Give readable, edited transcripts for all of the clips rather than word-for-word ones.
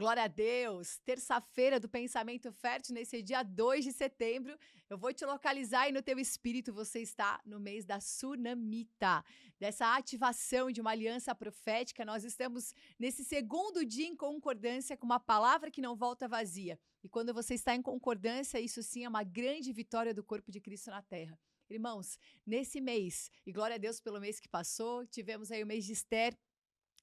Glória a Deus! Terça-feira do Pensamento Fértil, nesse dia 2 de setembro, eu vou te localizar aí no teu espírito, você está no mês da Sunamita, dessa ativação de uma aliança profética. Nós estamos nesse segundo dia em concordância com uma palavra que não volta vazia. E quando você está em concordância, isso sim é uma grande vitória do corpo de Cristo na terra. Irmãos, nesse mês, e glória a Deus pelo mês que passou, tivemos aí o mês de Esther,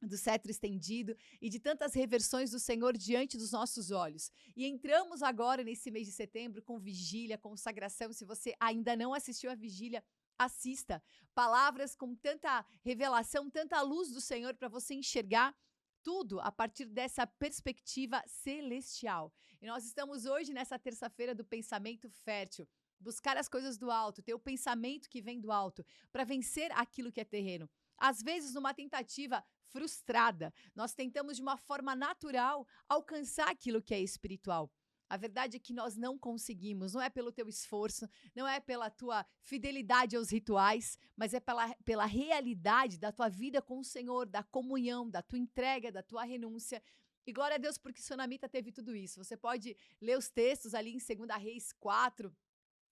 do cetro estendido e de tantas reversões do Senhor diante dos nossos olhos. E entramos agora nesse mês de setembro com vigília, consagração. Se você ainda não assistiu à vigília, assista. Palavras com tanta revelação, tanta luz do Senhor para você enxergar tudo a partir dessa perspectiva celestial. E nós estamos hoje nessa terça-feira do pensamento fértil. Buscar as coisas do alto, ter o pensamento que vem do alto, para vencer aquilo que é terreno. Às vezes, numa tentativa frustrada, nós tentamos de uma forma natural alcançar aquilo que é espiritual. A verdade é que nós não conseguimos, não é pelo teu esforço, não é pela tua fidelidade aos rituais, mas é pela realidade da tua vida com o Senhor, da comunhão, da tua entrega, da tua renúncia. E glória a Deus porque Sunamita teve tudo isso. Você pode ler os textos ali em 2 Reis 4,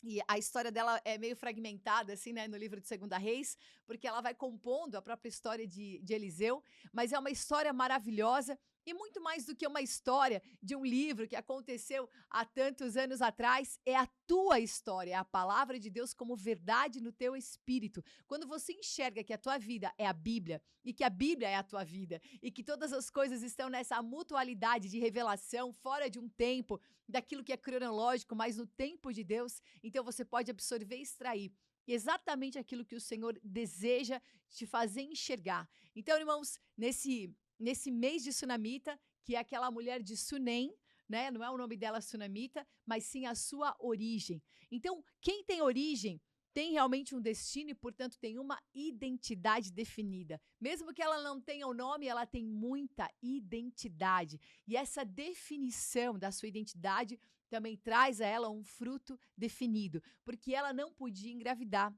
e a história dela é meio fragmentada, assim, né, no livro de Segunda Reis, porque ela vai compondo a própria história de Eliseu, mas é uma história maravilhosa e muito mais do que uma história de um livro que aconteceu há tantos anos atrás, é a tua história, é a palavra de Deus como verdade no teu espírito. Quando você enxerga que a tua vida é a Bíblia e que a Bíblia é a tua vida e que todas as coisas estão nessa mutualidade de revelação, fora de um tempo, daquilo que é cronológico, mas no tempo de Deus, então você pode absorver e extrair exatamente aquilo que o Senhor deseja te fazer enxergar. Então, irmãos, nesse mês de Sunamita, que é aquela mulher de Sunem, né? Não é o nome dela Sunamita, mas sim a sua origem. Então, quem tem origem tem realmente um destino e, portanto, tem uma identidade definida. Mesmo que ela não tenha o nome, ela tem muita identidade. E essa definição da sua identidade também traz a ela um fruto definido, porque ela não podia engravidar.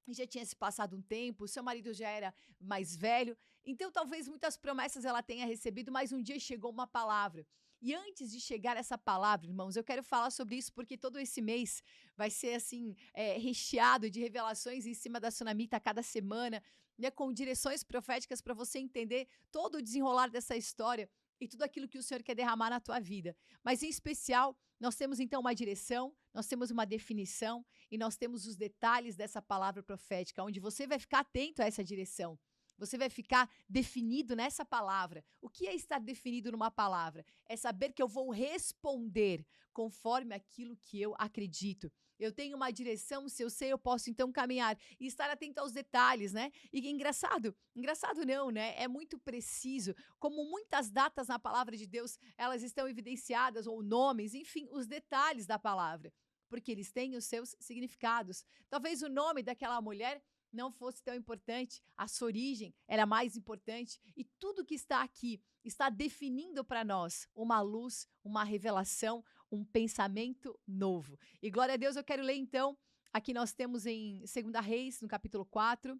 E já tinha se passado um tempo, seu marido já era mais velho, então talvez muitas promessas ela tenha recebido, mas um dia chegou uma palavra. E antes de chegar essa palavra, irmãos, eu quero falar sobre isso porque todo esse mês vai ser assim, recheado de revelações em cima da Sunamita a cada semana, né, com direções proféticas para você entender todo o desenrolar dessa história e tudo aquilo que o Senhor quer derramar na tua vida. Mas em especial, nós temos então uma direção, nós temos uma definição e nós temos os detalhes dessa palavra profética, onde você vai ficar atento a essa direção. Você vai ficar definido nessa palavra. O que é estar definido numa palavra? É saber que eu vou responder conforme aquilo que eu acredito. Eu tenho uma direção, se eu sei, eu posso então caminhar e estar atento aos detalhes, né? E engraçado não, né? É muito preciso, como muitas datas na palavra de Deus, elas estão evidenciadas, ou nomes, enfim, os detalhes da palavra, porque eles têm os seus significados. Talvez o nome daquela mulher não fosse tão importante, a sua origem era mais importante, e tudo que está aqui está definindo para nós uma luz, uma revelação, um pensamento novo. E glória a Deus, eu quero ler então, aqui nós temos em 2 Reis, no capítulo 4,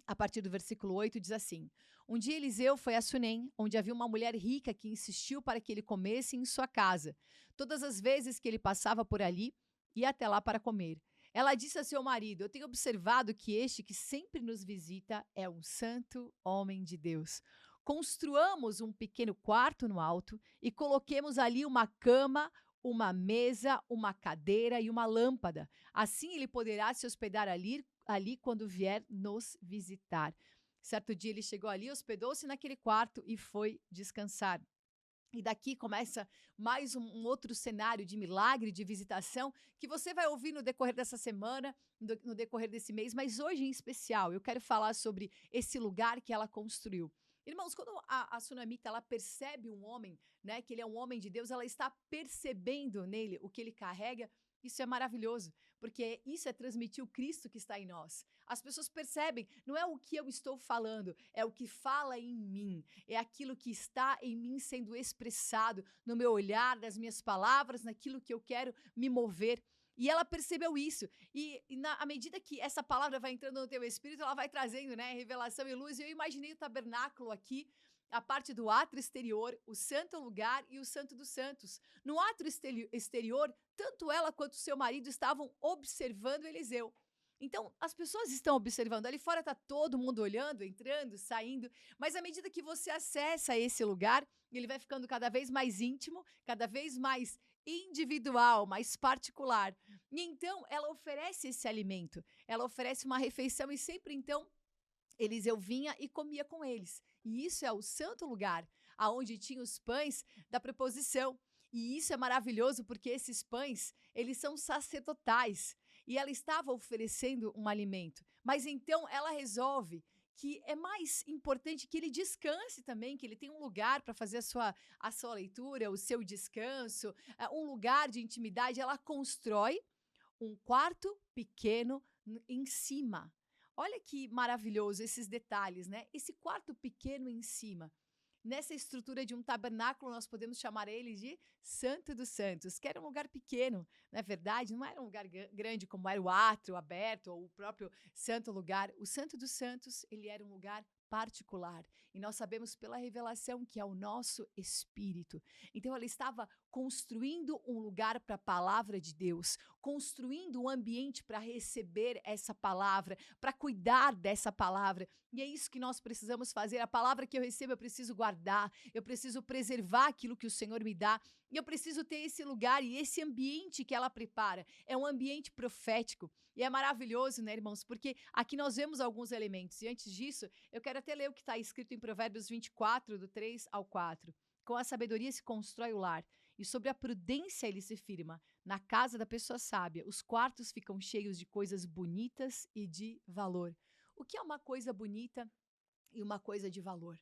a partir do versículo 8, diz assim: Um dia Eliseu foi a Sunem, onde havia uma mulher rica que insistiu para que ele comesse em sua casa. Todas as vezes que ele passava por ali, ia até lá para comer. Ela disse a seu marido: Eu tenho observado que este que sempre nos visita é um santo homem de Deus. Construamos um pequeno quarto no alto e coloquemos ali uma cama, uma mesa, uma cadeira e uma lâmpada. Assim ele poderá se hospedar ali quando vier nos visitar. Certo dia ele chegou ali, hospedou-se naquele quarto e foi descansar. E daqui começa mais um outro cenário de milagre, de visitação, que você vai ouvir no decorrer dessa semana, no decorrer desse mês, mas hoje em especial eu quero falar sobre esse lugar que ela construiu. Irmãos, quando a Sunamita ela percebe um homem, né, que ele é um homem de Deus, ela está percebendo nele o que ele carrega. Isso é maravilhoso, porque isso é transmitir o Cristo que está em nós. As pessoas percebem, não é o que eu estou falando, é o que fala em mim, é aquilo que está em mim sendo expressado no meu olhar, nas minhas palavras, naquilo que eu quero me mover. E ela percebeu isso. À medida que essa palavra vai entrando no teu espírito, ela vai trazendo, né, revelação e luz. E eu imaginei o tabernáculo aqui, a parte do átrio exterior, o santo lugar e o santo dos santos. No átrio exterior, tanto ela quanto seu marido estavam observando Eliseu. Então, as pessoas estão observando. Ali fora está todo mundo olhando, entrando, saindo. Mas à medida que você acessa esse lugar, ele vai ficando cada vez mais íntimo, cada vez mais individual, mais particular. E então, ela oferece esse alimento. Ela oferece uma refeição e sempre então Eliseu vinha e comia com eles. E isso é o santo lugar, aonde tinha os pães da preposição. E isso é maravilhoso porque esses pães, eles são sacerdotais. E ela estava oferecendo um alimento. Mas então ela resolve que é mais importante que ele descanse também, que ele tenha um lugar para fazer a sua leitura, o seu descanso, um lugar de intimidade. Ela constrói um quarto pequeno em cima. Olha que maravilhoso esses detalhes, né? Esse quarto pequeno em cima. Nessa estrutura de um tabernáculo, nós podemos chamar ele de Santo dos Santos, que era um lugar pequeno, não é verdade? Não era um lugar grande como era o átrio aberto ou o próprio santo lugar. O Santo dos Santos, ele era um lugar particular. E nós sabemos pela revelação que é o nosso espírito. Então ela estava construindo um lugar para a palavra de Deus, construindo um ambiente para receber essa palavra, para cuidar dessa palavra. E é isso que nós precisamos fazer. A palavra que eu recebo, eu preciso guardar, eu preciso preservar aquilo que o Senhor me dá, e eu preciso ter esse lugar e esse ambiente que ela prepara. É um ambiente profético. E é maravilhoso, né, irmãos? Porque aqui nós vemos alguns elementos. E antes disso, eu quero até ler o que está escrito em Provérbios 24, do 3 ao 4. Com a sabedoria se constrói o lar, e sobre a prudência ele se firma. Na casa da pessoa sábia, os quartos ficam cheios de coisas bonitas e de valor. O que é uma coisa bonita e uma coisa de valor?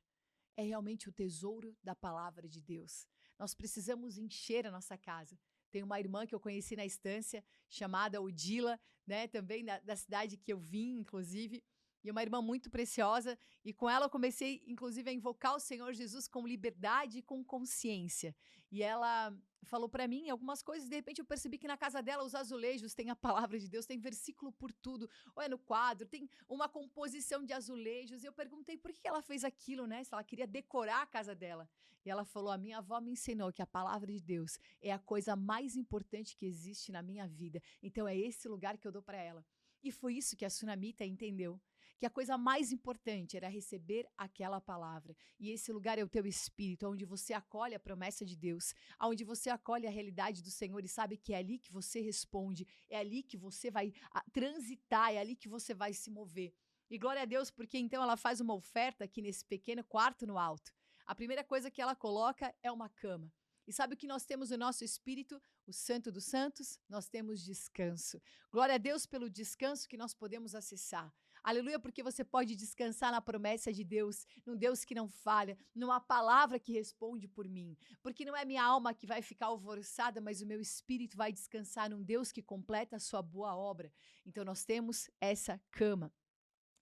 É realmente o tesouro da palavra de Deus. Nós precisamos encher a nossa casa. Tem uma irmã que eu conheci na estância, chamada Odila, né, também da cidade que eu vim, inclusive, e uma irmã muito preciosa, e com ela eu comecei, inclusive, a invocar o Senhor Jesus com liberdade e com consciência. E ela falou para mim algumas coisas, e de repente eu percebi que na casa dela os azulejos têm a palavra de Deus, tem versículo por tudo, ou é no quadro, tem uma composição de azulejos, e eu perguntei por que ela fez aquilo, né, se ela queria decorar a casa dela. E ela falou: a minha avó me ensinou que a palavra de Deus é a coisa mais importante que existe na minha vida. Então é esse lugar que eu dou para ela. E foi isso que a Sunamita entendeu. Que a coisa mais importante era receber aquela palavra. E esse lugar é o teu espírito, onde você acolhe a promessa de Deus, onde você acolhe a realidade do Senhor e sabe que é ali que você responde, é ali que você vai transitar, é ali que você vai se mover. E glória a Deus, porque então ela faz uma oferta aqui nesse pequeno quarto no alto. A primeira coisa que ela coloca é uma cama. E sabe o que nós temos no nosso espírito? O Santo dos Santos, nós temos descanso. Glória a Deus pelo descanso que nós podemos acessar. Aleluia, porque você pode descansar na promessa de Deus, num Deus que não falha, numa palavra que responde por mim. Porque não é minha alma que vai ficar alvoroçada, mas o meu espírito vai descansar num Deus que completa a sua boa obra. Então nós temos essa cama.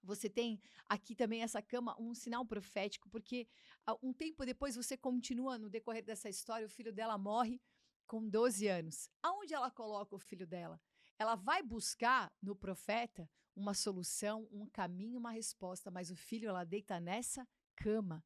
Você tem aqui também essa cama, um sinal profético, porque um tempo depois você continua no decorrer dessa história, o filho dela morre com 12 anos. Aonde ela coloca o filho dela? Ela vai buscar no profeta uma solução, um caminho, uma resposta, mas o filho ela deita nessa cama,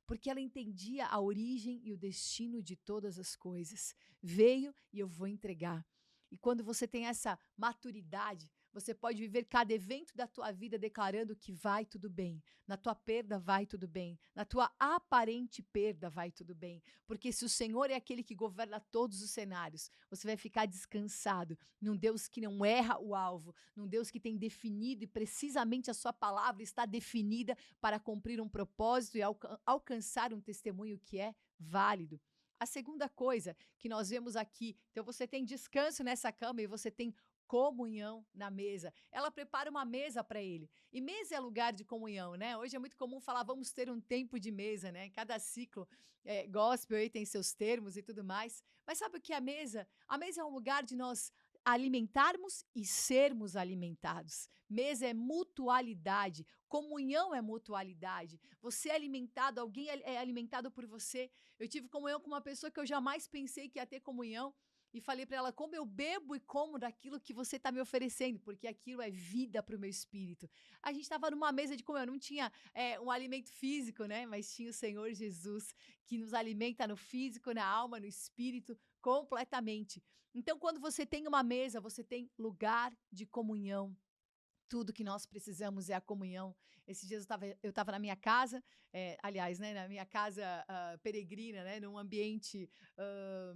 porque ela entendia a origem e o destino de todas as coisas. Veio e eu vou entregar. E quando você tem essa maturidade, você pode viver cada evento da tua vida declarando que vai tudo bem. Na tua perda vai tudo bem. Na tua aparente perda vai tudo bem. Porque se o Senhor é aquele que governa todos os cenários, você vai ficar descansado num Deus que não erra o alvo, num Deus que tem definido e precisamente a sua palavra está definida para cumprir um propósito e alcançar um testemunho que é válido. A segunda coisa que nós vemos aqui, então você tem descanso nessa cama e você tem comunhão na mesa. Ela prepara uma mesa para ele. E mesa é lugar de comunhão, né? Hoje é muito comum falar, vamos ter um tempo de mesa, né? Cada ciclo gospel aí tem seus termos e tudo mais. Mas sabe o que é a mesa? A mesa é um lugar de nós alimentarmos e sermos alimentados. Mesa é mutualidade, comunhão é mutualidade. Você é alimentado, alguém é alimentado por você. Eu tive comunhão com uma pessoa que eu jamais pensei que ia ter comunhão. e falei para ela como eu bebo e como daquilo que você está me oferecendo, porque aquilo é vida para o meu espírito. A gente estava numa mesa de comer, não tinha um alimento físico, né? Mas tinha o Senhor Jesus que nos alimenta no físico, na alma, no espírito, completamente. Então, quando você tem uma mesa, você tem lugar de comunhão. Tudo que nós precisamos é a comunhão. Esses dias eu estava na minha casa, aliás, né, na minha casa peregrina, né, num ambiente ah,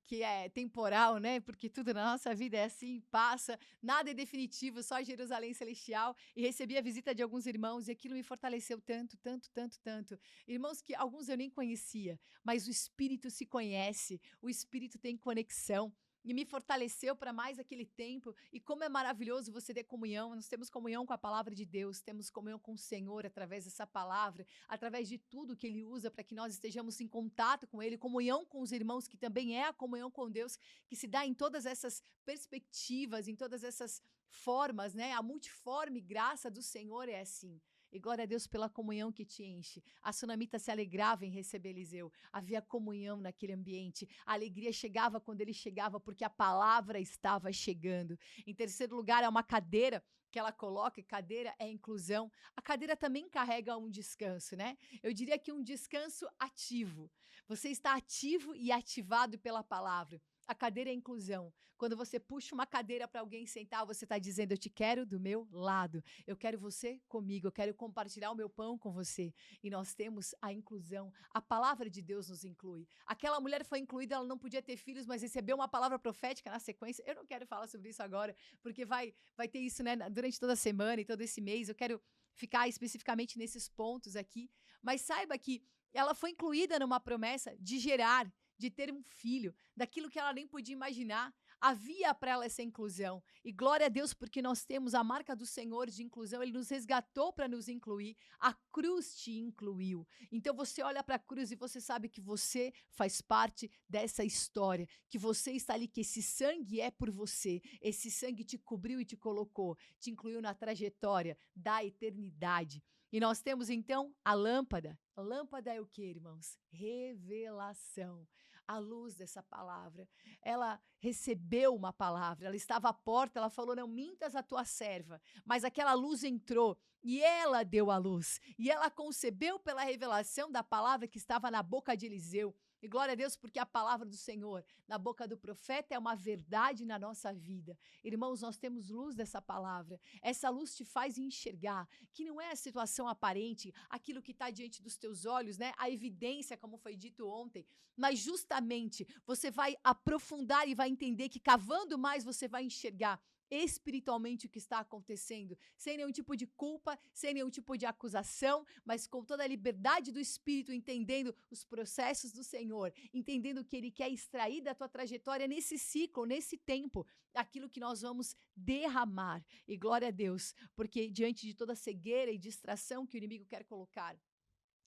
que é temporal, né, porque tudo na nossa vida é assim, passa, nada é definitivo, só Jerusalém Celestial. E recebi a visita de alguns irmãos e aquilo me fortaleceu tanto, tanto, tanto, tanto. Irmãos que alguns eu nem conhecia, mas o Espírito se conhece, o Espírito tem conexão e me fortaleceu para mais aquele tempo. E como é maravilhoso você ter comunhão. Nós temos comunhão com a palavra de Deus, temos comunhão com o Senhor através dessa palavra, através de tudo que Ele usa para que nós estejamos em contato com Ele, comunhão com os irmãos, que também é a comunhão com Deus, que se dá em todas essas perspectivas, em todas essas formas, né? A multiforme graça do Senhor é assim. E glória a Deus pela comunhão que te enche. A sunamita se alegrava em receber Eliseu. Havia comunhão naquele ambiente. A alegria chegava quando ele chegava, porque a palavra estava chegando. Em terceiro lugar, é uma cadeira que ela coloca, e cadeira é inclusão. A cadeira também carrega um descanso, né? Eu diria que um descanso ativo. Você está ativo e ativado pela palavra. A cadeira é inclusão. Quando você puxa uma cadeira para alguém sentar, você está dizendo: eu te quero do meu lado. Eu quero você comigo, eu quero compartilhar o meu pão com você. E nós temos a inclusão. A palavra de Deus nos inclui. Aquela mulher foi incluída, ela não podia ter filhos, mas recebeu uma palavra profética na sequência. Eu não quero falar sobre isso agora, porque vai ter isso, né, durante toda a semana e todo esse mês. Eu quero ficar especificamente nesses pontos aqui. Mas saiba que ela foi incluída numa promessa de gerar, de ter um filho, daquilo que ela nem podia imaginar. Havia para ela essa inclusão. E glória a Deus, porque nós temos a marca do Senhor de inclusão. Ele nos resgatou para nos incluir. A cruz te incluiu. Então você olha para a cruz e você sabe que você faz parte dessa história, que você está ali, que esse sangue é por você. Esse sangue te cobriu e te colocou, te incluiu na trajetória da eternidade. E nós temos então a lâmpada. A lâmpada é o que, irmãos? Revelação. A luz dessa palavra. Ela recebeu uma palavra, ela estava à porta, ela falou: não mintas a tua serva. Mas aquela luz entrou e ela deu a luz. E ela concebeu pela revelação da palavra que estava na boca de Eliseu. E glória a Deus, porque a palavra do Senhor na boca do profeta é uma verdade na nossa vida. Irmãos, nós temos luz dessa palavra. Essa luz te faz enxergar que não é a situação aparente, aquilo que está diante dos teus olhos, né? A evidência, como foi dito ontem, mas justamente você vai aprofundar e vai entender que cavando mais você vai enxergar espiritualmente o que está acontecendo, sem nenhum tipo de culpa, sem nenhum tipo de acusação, mas com toda a liberdade do Espírito, entendendo os processos do Senhor, entendendo que Ele quer extrair da tua trajetória nesse ciclo, nesse tempo, aquilo que nós vamos derramar. E glória a Deus, porque diante de toda cegueira e distração que o inimigo quer colocar,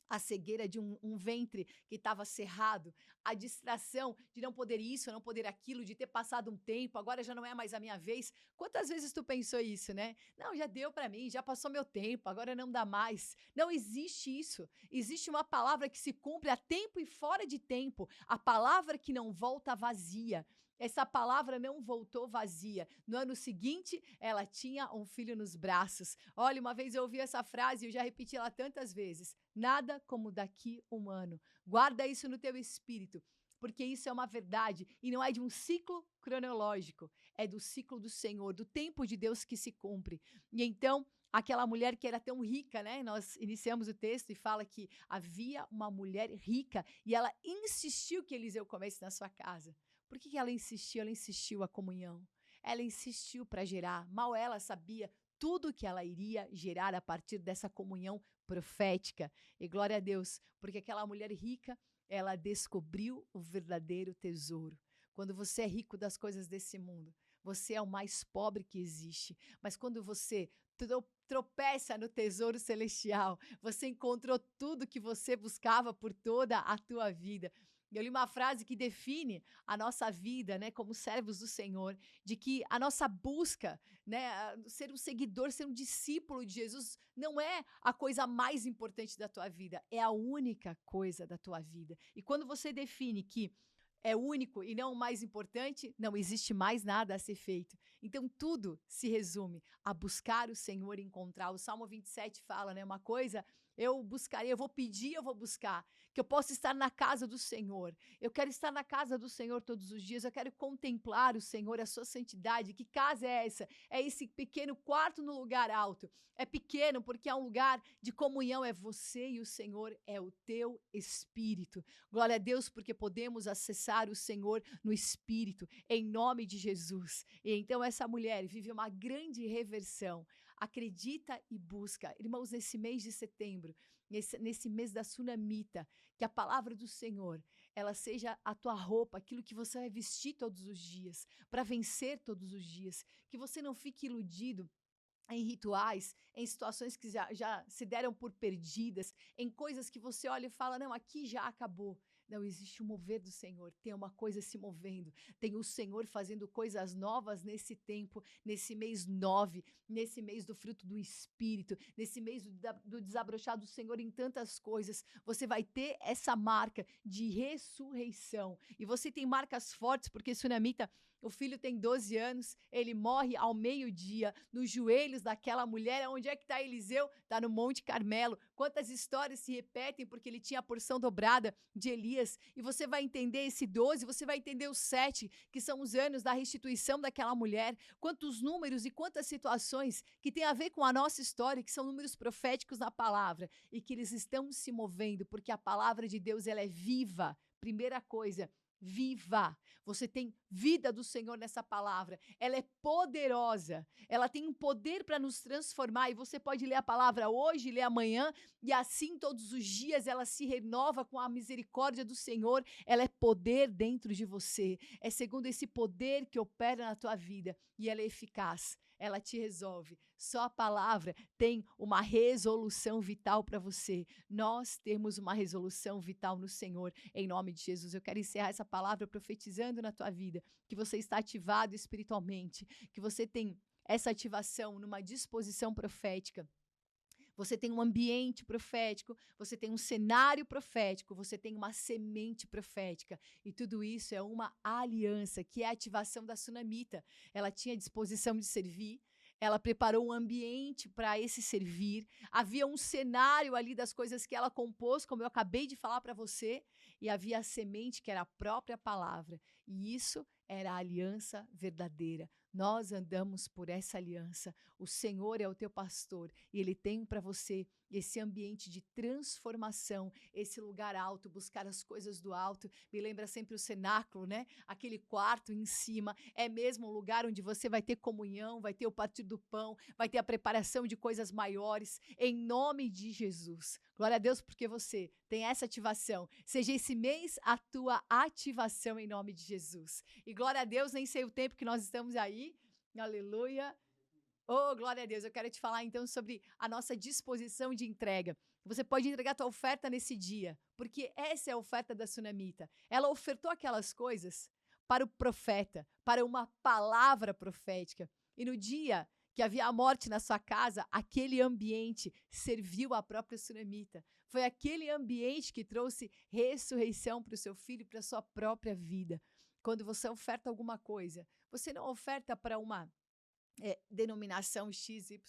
a cegueira de um ventre que estava cerrado, a distração de não poder isso, não poder aquilo, de ter passado um tempo, agora já não é mais a minha vez. Quantas vezes tu pensou isso, né? Não, já deu para mim, já passou meu tempo, agora não dá mais. Não existe isso. Existe uma palavra que se cumpre a tempo e fora de tempo, a palavra que não volta vazia. Essa palavra não voltou vazia. No ano seguinte, ela tinha um filho nos braços. Olha, uma vez eu ouvi essa frase e eu já repeti ela tantas vezes. Nada como daqui um ano. Guarda isso no teu espírito, porque isso é uma verdade e não é de um ciclo cronológico, é do ciclo do Senhor, do tempo de Deus que se cumpre. E então, aquela mulher que era tão rica, né? Nós iniciamos o texto e fala que havia uma mulher rica e ela insistiu que Eliseu comesse na sua casa. Por que ela insistiu? Ela insistiu a comunhão. Ela insistiu para gerar. Mal ela sabia tudo que ela iria gerar a partir dessa comunhão profética. E glória a Deus, porque aquela mulher rica, ela descobriu o verdadeiro tesouro. Quando você é rico das coisas desse mundo, você é o mais pobre que existe. Mas quando você tropeça no tesouro celestial, você encontrou tudo que você buscava por toda a tua vida. Eu li uma frase que define a nossa vida, né, como servos do Senhor, de que a nossa busca, né, ser um seguidor, ser um discípulo de Jesus, não é a coisa mais importante da tua vida, é a única coisa da tua vida. E quando você define que é único e não o mais importante, não existe mais nada a ser feito. Então tudo se resume a buscar o Senhor e encontrar. O Salmo 27 fala, né, uma coisa, eu buscarei, eu vou pedir, eu vou buscar, que eu possa estar na casa do Senhor. Eu quero estar na casa do Senhor todos os dias, eu quero contemplar o Senhor, a sua santidade. Que casa é essa? É esse pequeno quarto no lugar alto. É pequeno porque é um lugar de comunhão, é você e o Senhor, é o teu espírito. Glória a Deus, porque podemos acessar o Senhor no espírito, em nome de Jesus. E então essa mulher vive uma grande reversão. Acredita e busca. Irmãos, nesse mês de setembro, nesse mês da Sunamita, que a palavra do Senhor, ela seja a tua roupa, aquilo que você vai vestir todos os dias, para vencer todos os dias. Que você não fique iludido em rituais, em situações que já se deram por perdidas, em coisas que você olha e fala, não, aqui já acabou. Não, existe o mover do Senhor, tem uma coisa se movendo, tem o Senhor fazendo coisas novas nesse tempo, nesse mês 9, nesse mês do fruto do Espírito, nesse mês do desabrochar do Senhor em tantas coisas. Você vai ter essa marca de ressurreição. E você tem marcas fortes, porque Sunamita, o filho tem 12 anos, ele morre ao meio-dia, nos joelhos daquela mulher. Onde é que está Eliseu? Está no Monte Carmelo. Quantas histórias se repetem porque ele tinha a porção dobrada de Elias. E você vai entender esse 12, você vai entender os 7, que são os anos da restituição daquela mulher. Quantos números e quantas situações que têm a ver com a nossa história, que são números proféticos na palavra, e que eles estão se movendo, porque a palavra de Deus, ela é viva. Primeira coisa, viva. Você tem vida do Senhor nessa palavra. Ela é poderosa. Ela tem um poder para nos transformar. E você pode ler a palavra hoje, ler amanhã, e assim todos os dias ela se renova com a misericórdia do Senhor. Ela é poder dentro de você. É segundo esse poder que opera na tua vida. E ela é eficaz. Ela te resolve. Só a palavra tem uma resolução vital para você. Nós temos uma resolução vital no Senhor, em nome de Jesus. Eu quero encerrar essa palavra profetizando na tua vida, que você está ativado espiritualmente, que você tem essa ativação numa disposição profética. Você tem um ambiente profético, você tem um cenário profético, você tem uma semente profética. E tudo isso é uma aliança, que é a ativação da Sunamita. Ela tinha disposição de servir, ela preparou um ambiente para esse servir. Havia um cenário ali das coisas que ela compôs, como eu acabei de falar para você, e havia a semente, que era a própria palavra. E isso era a aliança verdadeira. Nós andamos por essa aliança. O Senhor é o teu pastor e Ele tem para você esse ambiente de transformação, esse lugar alto, buscar as coisas do alto. Me lembra sempre o cenáculo, né? Aquele quarto em cima. É mesmo um lugar onde você vai ter comunhão, vai ter o partir do pão, vai ter a preparação de coisas maiores, em nome de Jesus. Glória a Deus, porque você tem essa ativação. Seja esse mês a tua ativação em nome de Jesus. E glória a Deus, nem sei o tempo que nós estamos aí. Aleluia. Oh, glória a Deus. Eu quero te falar então sobre a nossa disposição de entrega. Você pode entregar a tua oferta nesse dia, porque essa é a oferta da Sunamita. Ela ofertou aquelas coisas para o profeta, para uma palavra profética. E no dia que havia a morte na sua casa, aquele ambiente serviu à própria Sunamita. Foi aquele ambiente que trouxe ressurreição para o seu filho e para a sua própria vida. Quando você oferta alguma coisa, você não oferta para uma denominação XYZ,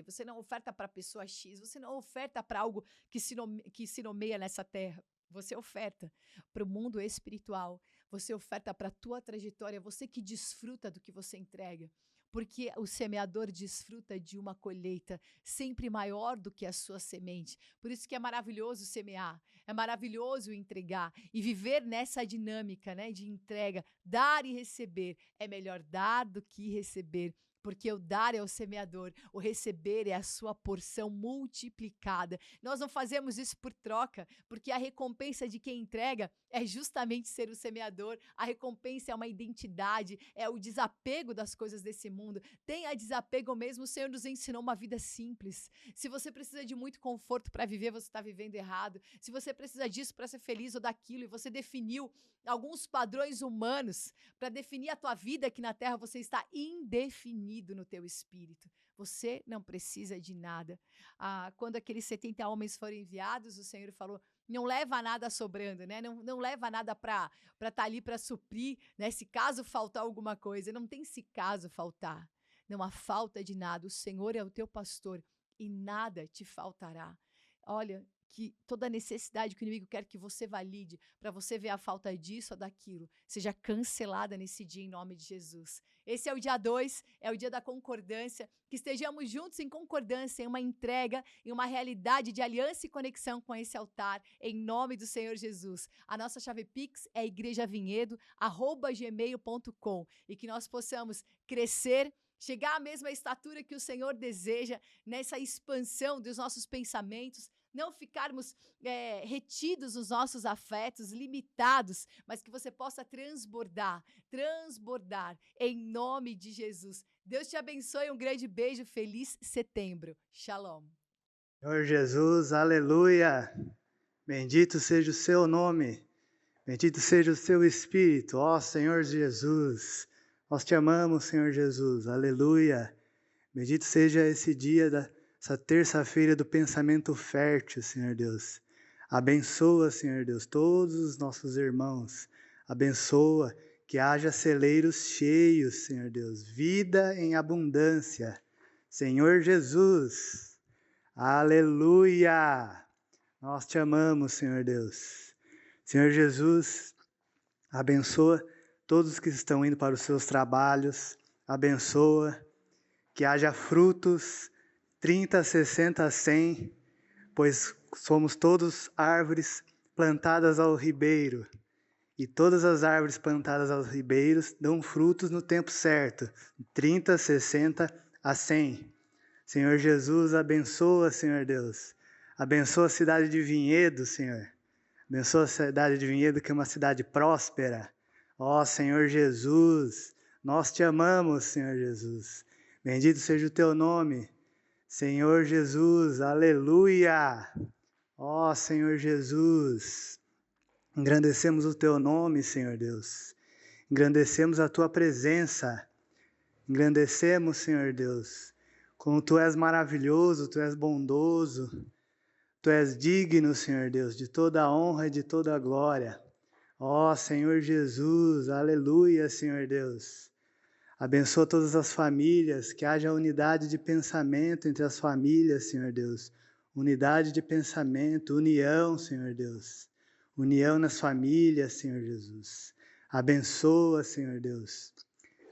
você não oferta para a pessoa X, você não oferta para algo que se nomeia nessa terra. Você oferta para o mundo espiritual, você oferta para a tua trajetória, você que desfruta do que você entrega. Porque o semeador desfruta de uma colheita sempre maior do que a sua semente. Por isso que é maravilhoso semear, é maravilhoso entregar e viver nessa dinâmica, né, de entrega, dar e receber. É melhor dar do que receber. Porque o dar é o semeador, o receber é a sua porção multiplicada. Nós não fazemos isso por troca, porque a recompensa de quem entrega é justamente ser o semeador. A recompensa é uma identidade, é o desapego das coisas desse mundo. Tenha desapego mesmo, o Senhor nos ensinou uma vida simples. Se você precisa de muito conforto para viver, você está vivendo errado. Se você precisa disso para ser feliz ou daquilo, e você definiu alguns padrões humanos para definir a tua vida aqui na terra, você está indefinido no teu espírito. Você não precisa de nada. Quando aqueles 70 homens foram enviados, o Senhor falou, não leva a nada sobrando, né? Não leva nada para estar ali para suprir, né? Se caso faltar alguma coisa, não tem se caso faltar. Não há falta de nada. O Senhor é o teu pastor e nada te faltará. Olha, que toda necessidade que o inimigo quer que você valide, para você ver a falta disso ou daquilo, seja cancelada nesse dia em nome de Jesus. Esse é o dia 2, é o dia da concordância, que estejamos juntos em concordância, em uma entrega, em uma realidade de aliança e conexão com esse altar, em nome do Senhor Jesus. A nossa chave Pix é igrejavinhedo@gmail.com e que nós possamos crescer, chegar à mesma estatura que o Senhor deseja, nessa expansão dos nossos pensamentos, não ficarmos retidos nos nossos afetos, limitados, mas que você possa transbordar, em nome de Jesus. Deus te abençoe, um grande beijo, feliz setembro. Shalom. Senhor Jesus, aleluia! Bendito seja o seu nome, bendito seja o seu Espírito, ó Senhor Jesus. Nós te amamos, Senhor Jesus, aleluia! Bendito seja esse dia, essa terça-feira do pensamento fértil, Senhor Deus. Abençoa, Senhor Deus, todos os nossos irmãos. Abençoa, que haja celeiros cheios, Senhor Deus. Vida em abundância. Senhor Jesus, aleluia! Nós te amamos, Senhor Deus. Senhor Jesus, abençoa todos que estão indo para os seus trabalhos. Abençoa, que haja frutos 30, 60, 100, pois somos todos árvores plantadas ao ribeiro. E todas as árvores plantadas aos ribeiros dão frutos no tempo certo, 30, 60 a 100. Senhor Jesus, abençoa, Senhor Deus. Abençoa a cidade de Vinhedo, Senhor. Abençoa a cidade de Vinhedo, que é uma cidade próspera. Ó, Senhor Jesus, nós te amamos, Senhor Jesus. Bendito seja o teu nome, Senhor Jesus, aleluia. Ó, Senhor Jesus, engrandecemos o teu nome, Senhor Deus. Engrandecemos a tua presença. Engrandecemos, Senhor Deus. Como tu és maravilhoso, tu és bondoso. Tu és digno, Senhor Deus, de toda a honra e de toda a glória. Ó, Senhor Jesus, aleluia, Senhor Deus. Abençoa todas as famílias, que haja unidade de pensamento entre as famílias, Senhor Deus. Unidade de pensamento, união, Senhor Deus. União nas famílias, Senhor Jesus. Abençoa, Senhor Deus.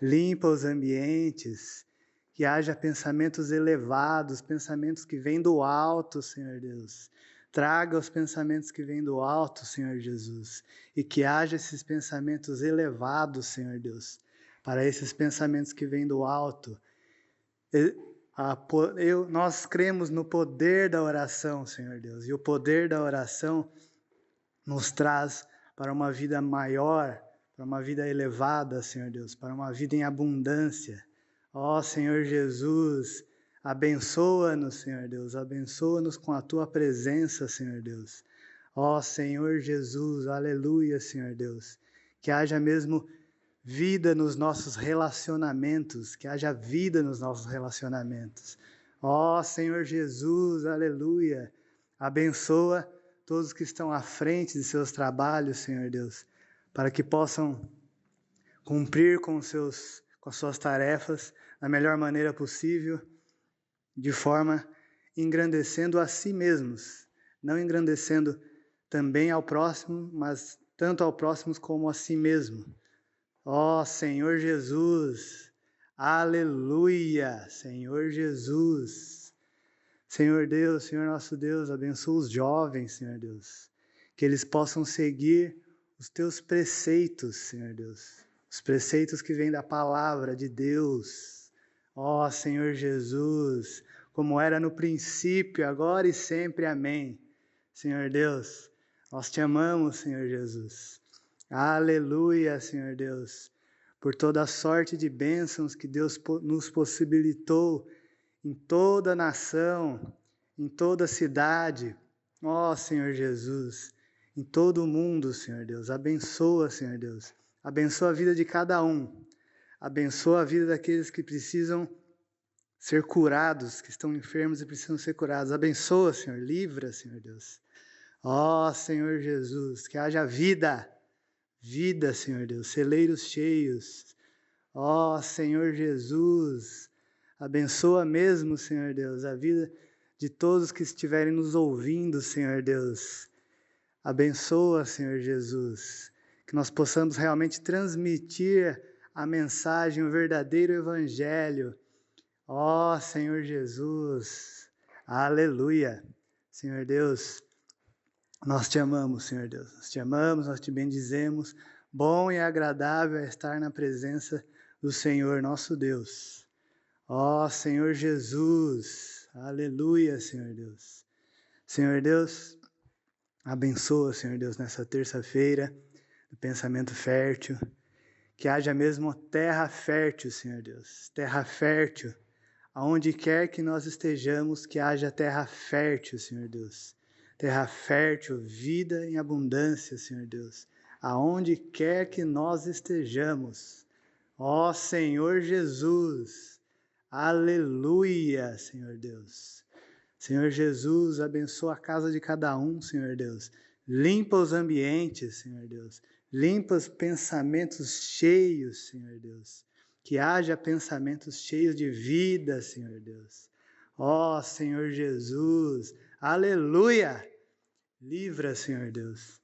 Limpa os ambientes, que haja pensamentos elevados, pensamentos que vêm do alto, Senhor Deus. Traga os pensamentos que vêm do alto, Senhor Jesus. E que haja esses pensamentos elevados, Senhor Deus. Para esses pensamentos que vêm do alto. Nós cremos no poder da oração, Senhor Deus. E o poder da oração nos traz para uma vida maior, para uma vida elevada, Senhor Deus, para uma vida em abundância. Ó Senhor Jesus, abençoa-nos, Senhor Deus, abençoa-nos com a tua presença, Senhor Deus. Ó Senhor Jesus, aleluia, Senhor Deus. Que haja mesmo vida nos nossos relacionamentos, que haja vida nos nossos relacionamentos. Ó Senhor Jesus, aleluia. Abençoa todos que estão à frente de seus trabalhos, Senhor Deus, para que possam cumprir com as suas tarefas da melhor maneira possível, de forma engrandecendo a si mesmos, não engrandecendo também ao próximo, mas tanto ao próximo como a si mesmo. Ó Senhor Jesus, aleluia, Senhor Jesus. Senhor Deus, Senhor nosso Deus, abençoa os jovens, Senhor Deus, que eles possam seguir os teus preceitos, Senhor Deus, os preceitos que vêm da palavra de Deus. Ó Senhor Jesus, como era no princípio, agora e sempre, amém. Senhor Deus, nós te amamos, Senhor Jesus. Aleluia, Senhor Deus, por toda a sorte de bênçãos que Deus nos possibilitou em toda a nação, em toda a cidade, ó Senhor Jesus, em todo o mundo, Senhor Deus. Abençoa, Senhor Deus. Abençoa a vida de cada um. Abençoa a vida daqueles que precisam ser curados, que estão enfermos e precisam ser curados. Abençoa, Senhor. Livra, Senhor Deus. Ó Senhor Jesus, que haja vida, vida, Senhor Deus, celeiros cheios. Ó Senhor Jesus, abençoa mesmo, Senhor Deus, a vida de todos que estiverem nos ouvindo, Senhor Deus. Abençoa, Senhor Jesus, que nós possamos realmente transmitir a mensagem, o verdadeiro evangelho. Ó Senhor Jesus, aleluia. Senhor Deus, nós te amamos, Senhor Deus, nós te amamos, nós te bendizemos. Bom e agradável é estar na presença do Senhor nosso Deus. Ó Senhor Jesus, aleluia, Senhor Deus. Senhor Deus, abençoa, Senhor Deus, nessa terça-feira, do pensamento fértil, que haja mesmo terra fértil, Senhor Deus, terra fértil, aonde quer que nós estejamos, que haja terra fértil, Senhor Deus, terra fértil, vida em abundância, Senhor Deus, aonde quer que nós estejamos. Ó Senhor Jesus, aleluia, Senhor Deus. Senhor Jesus, abençoa a casa de cada um, Senhor Deus. Limpa os ambientes, Senhor Deus. Limpa os pensamentos cheios, Senhor Deus. Que haja pensamentos cheios de vida, Senhor Deus. Ó Senhor Jesus, aleluia. Livra, Senhor Deus.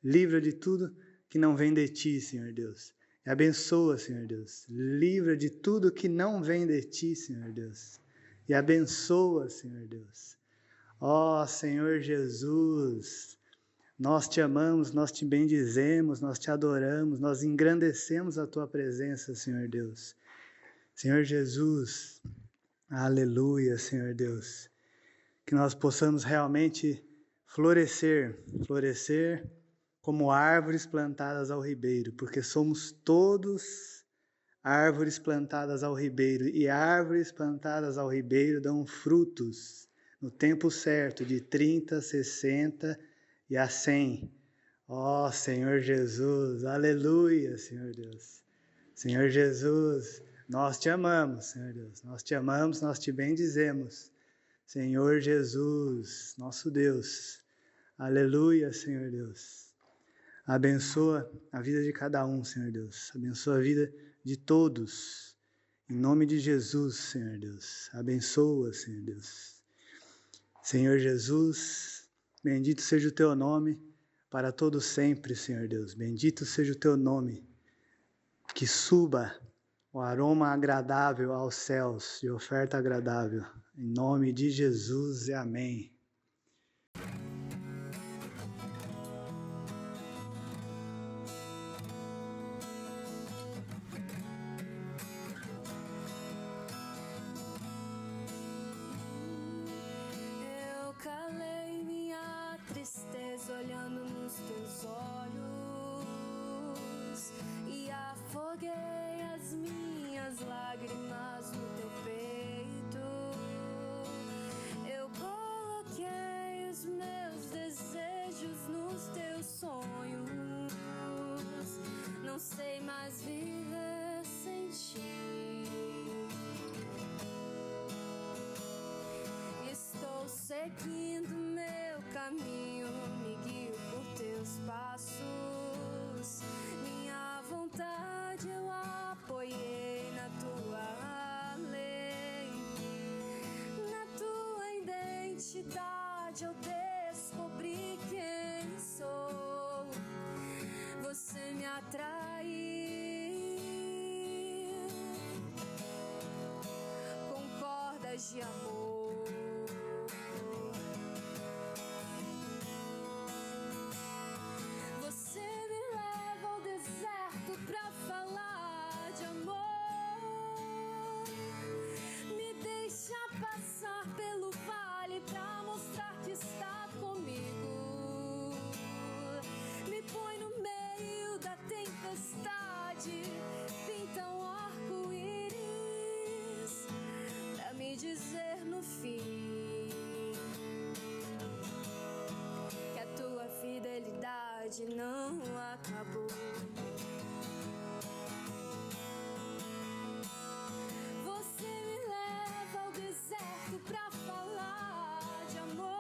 Livra de tudo que não vem de ti, Senhor Deus. E abençoa, Senhor Deus. Livra de tudo que não vem de ti, Senhor Deus. E abençoa, Senhor Deus. Ó Senhor Jesus, nós te amamos, nós te bendizemos, nós te adoramos, nós engrandecemos a tua presença, Senhor Deus. Senhor Jesus, aleluia, Senhor Deus. Que nós possamos realmente florescer como árvores plantadas ao ribeiro, porque somos todos árvores plantadas ao ribeiro, e árvores plantadas ao ribeiro dão frutos no tempo certo, de 30, 60 e a 100. Ó Senhor Jesus, aleluia, Senhor Deus. Senhor Jesus, nós te amamos, Senhor Deus, nós te amamos, nós te bendizemos. Senhor Jesus, nosso Deus, aleluia, Senhor Deus. Abençoa a vida de cada um, Senhor Deus, abençoa a vida de todos, em nome de Jesus, Senhor Deus, abençoa, Senhor Deus. Senhor Jesus, bendito seja o teu nome para todo sempre, Senhor Deus, bendito seja o teu nome, que suba o aroma agradável aos céus, de oferta agradável, em nome de Jesus e amém. Olhando nos teus olhos e afoguei as minhas lágrimas no teu peito. Eu coloquei os meus desejos nos teus sonhos. Não sei mais viver sem ti. Estou seguindo meu caminho, passos, minha vontade eu apoiei na tua lei, na tua identidade eu descobri quem sou, você me atraiu com cordas de amor. Dizer no fim que a tua fidelidade não acabou. Você me leva ao deserto pra falar de amor.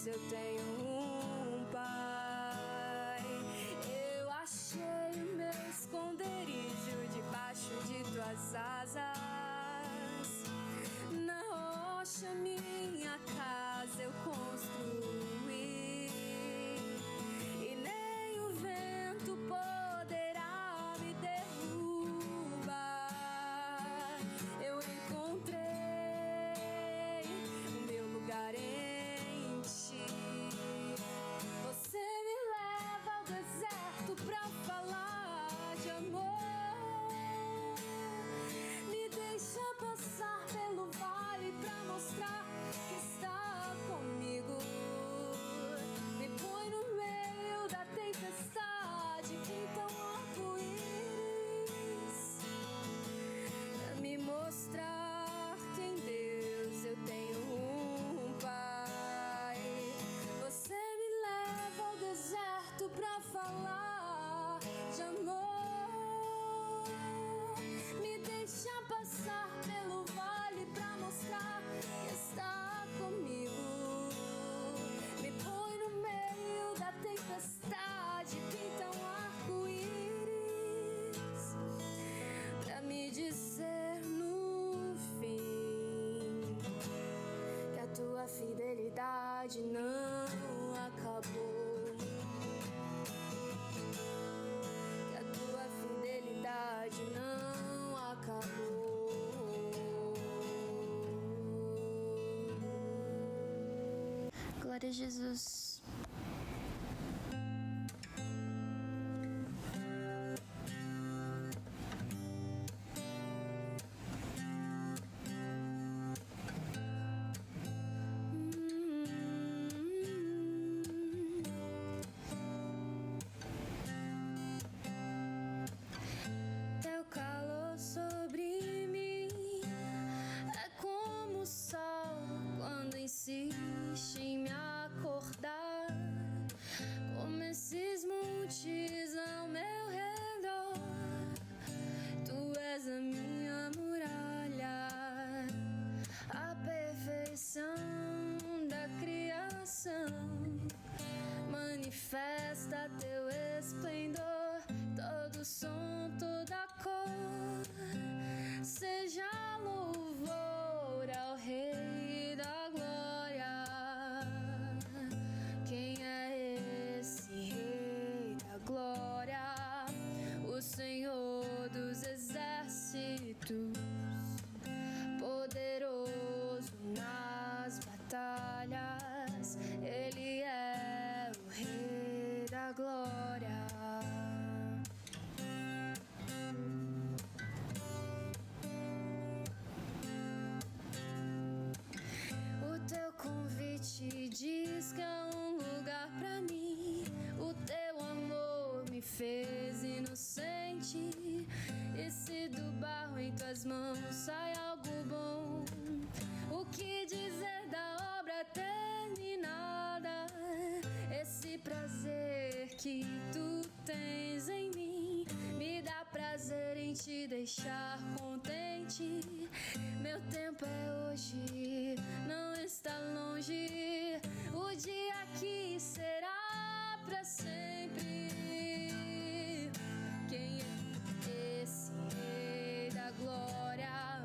Deus, eu tenho um Pai. Eu achei o meu esconderijo debaixo de tuas asas. Na rocha minha casa eu construí, e nem o vento poderá me derrubar. Eu encontrei o meu lugar em ti. Você me leva ao deserto pra falar de amor, me deixa passar pelo vale pra mostrar que está comigo, me põe no meio da tempestade, pinta um arco-íris pra me mostrar que em Deus eu tenho um Pai. Você me leva ao deserto pra falar de amor, me deixa passar pelo vale pra mostrar que está comigo, me põe no meio da tempestade, pinta um arco-íris pra me dizer no fim que a tua fidelidade não acabou, que a tua fidelidade não acabou. Glória a Jesus. Teu calor sobre mim é como o sol quando insiste em me acordar, como esses montes ao meu redor. Tu és a minha muralha, a perfeição da criação. Manifesta teu esplendor, todo som, toda cor. Seja louvor ao Rei da Glória. Quem é esse Rei da Glória? O Senhor dos exércitos, poderoso nas batalhas. Ele é o Rei da Glória. O teu convite diz que há um lugar pra mim. O teu amor me fez inocente. E se do barro em tuas mãos sai algo bom, o que dizer da obra terminada? Esse prazer que tu tens em mim me dá prazer em te deixar contente. Meu tempo é hoje, não está longe. O dia aqui será pra sempre. Quem é esse Rei da Glória?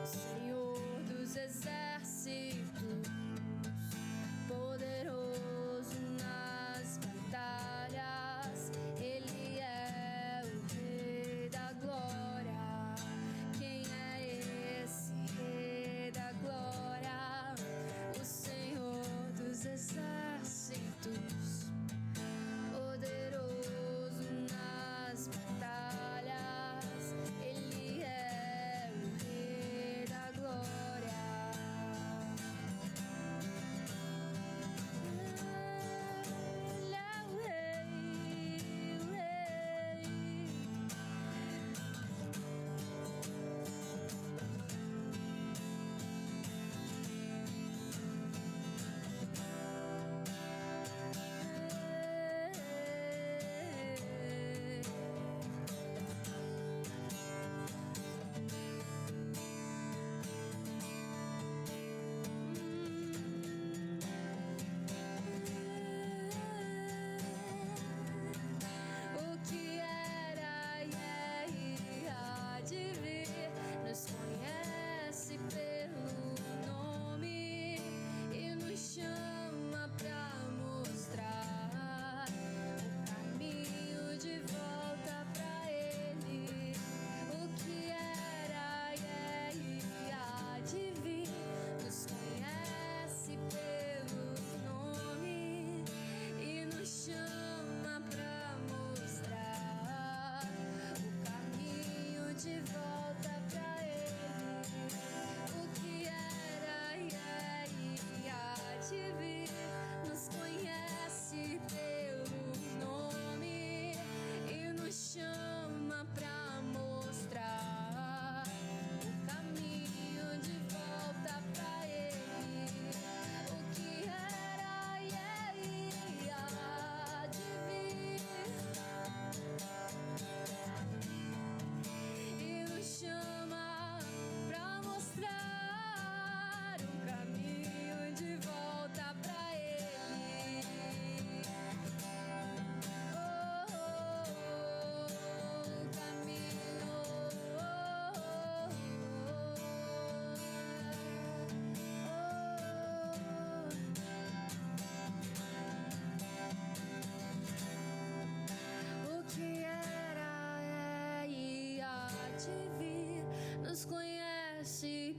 O Senhor dos exércitos, poderoso nas batalhas. Ele é o Rei da Glória. Quem é esse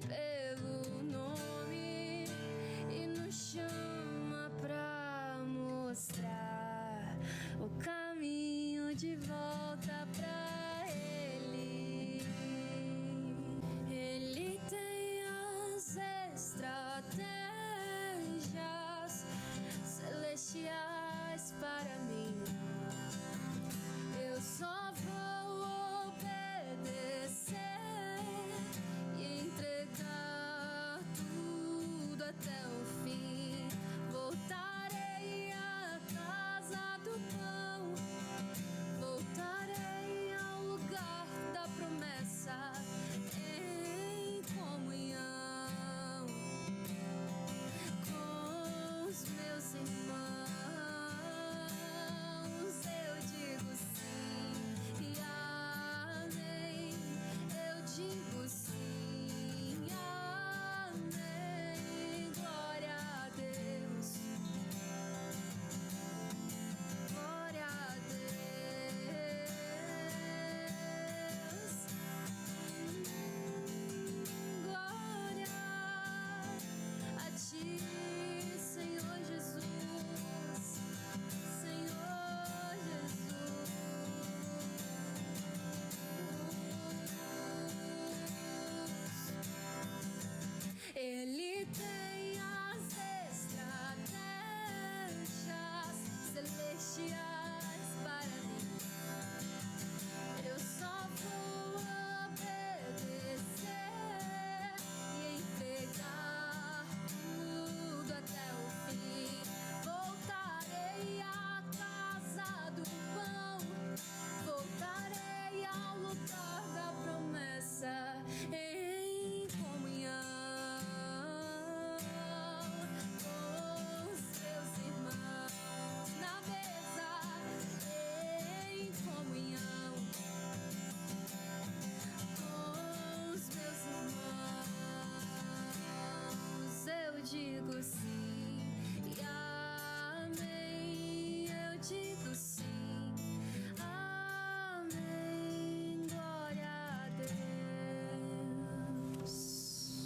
pelo